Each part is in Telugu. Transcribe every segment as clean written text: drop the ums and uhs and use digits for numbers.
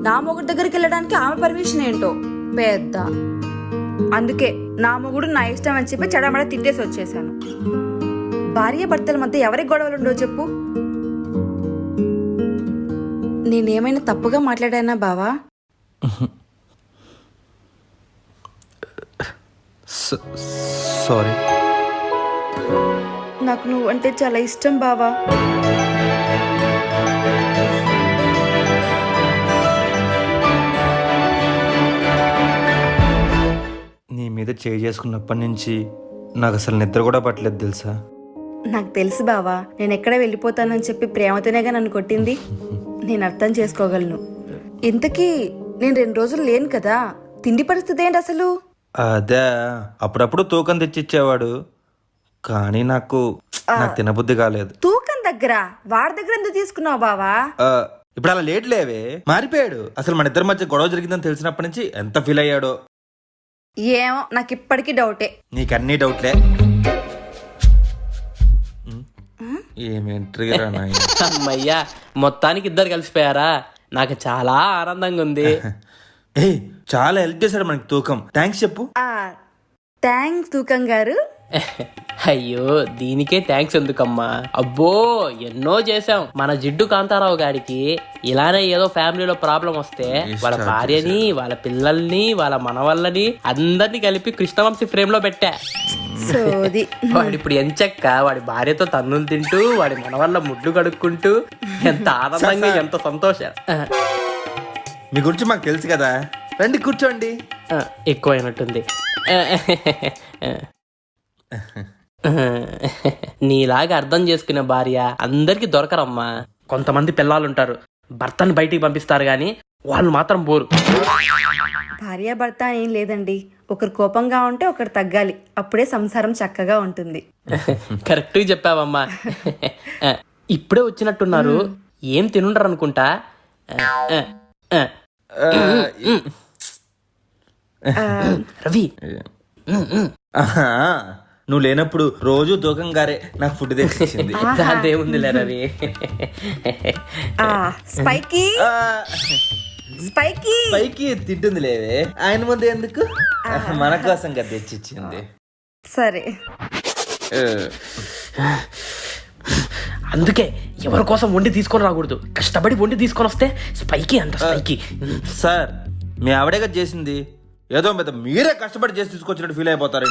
నా మొగుడు దగ్గరికి వెళ్ళడానికి ఆమె పర్మిషన్ ఏంటో పెద్ద. అందుకే నా మొగుడు నా ఇష్టం అని చెప్పి చెడమడ తిట్టేసి వచ్చేసాను. భార్య భర్తల మధ్య ఎవరికి గొడవలు ఉండవు చెప్పు? నేనేమైనా తప్పుగా మాట్లాడానా బావా? సారీ. నాకు నువ్వు అంటే చాలా ఇష్టం బావా. నీ మీద చేయి చేసుకున్నప్పటి నుంచి నాకు అసలు నిద్ర కూడా పట్టలేదు తెలుసా? నాకు తెలుసు బావా, నేను ఎక్కడ వెళ్ళిపోతానని చెప్పి ప్రేమతోనేగా నన్ను కొట్టింది. నేను అర్థం చేసుకోగలను. ఇంతకీ నేను 2 రోజులు లేను కదా, తిండి పరిస్థితి ఏంటి అసలు? అదే అప్పుడప్పుడు తూకం తెచ్చిచ్చేవాడు, కానీ నాకు తినబుద్ధి కాలేదు. తూకం దగ్గర వాడి దగ్గర ఎందుకు తీసుకున్నావు బావా? ఇప్పుడు అలా లేట్ లేవే, మారిపోయాడు. అసలు మన ఇద్దరి మధ్య గొడవ జరిగిందని తెలిసినప్పటి నుంచి ఎంత ఫీల్ అయ్యాడో ఏమో, నాకు ఇప్పటికీ డౌటే. నీకన్నీ డౌట్లే. ఏమేంట్రీరా నాయన. అమ్మయ్యా, మొత్తానికి ఇద్దరు కలిసిపోయారా? నాకు చాలా ఆనందంగా ఉంది. ఏ చాలా హెల్ప్ చేశాడు మనకి తూకం, థ్యాంక్స్ చెప్పు. థ్యాంక్స్ తూకం గారు. అయ్యో, దీనికే థ్యాంక్స్ ఎందుకమ్మా? అబ్బో, ఎన్నో చేసాం. మన జిడ్డు కాంతారావు గారికి ఇలానే ఏదో ఫ్యామిలీలో ప్రాబ్లం వస్తే వాళ్ళ భార్యని, వాళ్ళ పిల్లల్ని, వాళ్ళ మనవళ్ళని అందరినీ కలిపి కృష్ణవంశీ ఫ్రేమ్ లో పెట్టా. వాడు ఇప్పుడు ఎంచక్క వాడి భార్యతో తన్నులు తింటూ, వాడి మనవళ్ళ ముడ్లు కడుక్కుంటూ ఎంత ఆనందంగా, ఎంత సంతోషం. మీ గురించి మాకు తెలుసు కదా, రండి కూర్చోండి. ఎక్కువైనట్టుంది. నీలాగా అర్థం చేసుకునే భార్య అందరికి దొరకరమ్మా. కొంతమంది పిల్లలుంటారు, భర్తని బయటికి పంపిస్తారు గాని వాళ్ళు మాత్రం బోరు. భార్య భర్త ఏం లేదండి, ఒకరు కోపంగా ఉంటే ఒకరు తగ్గాలి, అప్పుడే సంసారం చక్కగా ఉంటుంది. కరెక్ట్ చెప్పావమ్మా. ఇప్పుడే వచ్చినట్టున్నారు, ఏం తినుండరు అనుకుంటా. రవి, నువ్వు లేనప్పుడు రోజు దూకం గారే నాకు ఫుడ్ తెచ్చింది. దాందేముందిలే రవి. స్పైకీ స్పైకీ పైకి తింటుంది లేవే, ఆయన ముందు ఎందుకు, మన కోసం కదా తెచ్చిచ్చింది. సరే, అందుకే ఎవరి కోసం వండి తీసుకొని రాకూడదు, కష్టపడి వండి తీసుకొని వస్తే స్పైకీ అంట. స్పైకీ సార్, మీ ఆవిడే కదా చేసింది, ఏదో పెద్ద మీరే కష్టపడి చేసి తీసుకొచ్చినట్టు ఫీల్ అయిపోతారు.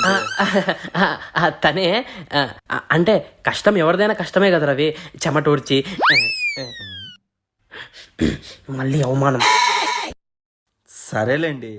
తనే అంటే కష్టం ఎవరిదైనా కష్టమే కదా రవి. చెమటోడ్చి మళ్ళీ అవమానం. సరేలేండి,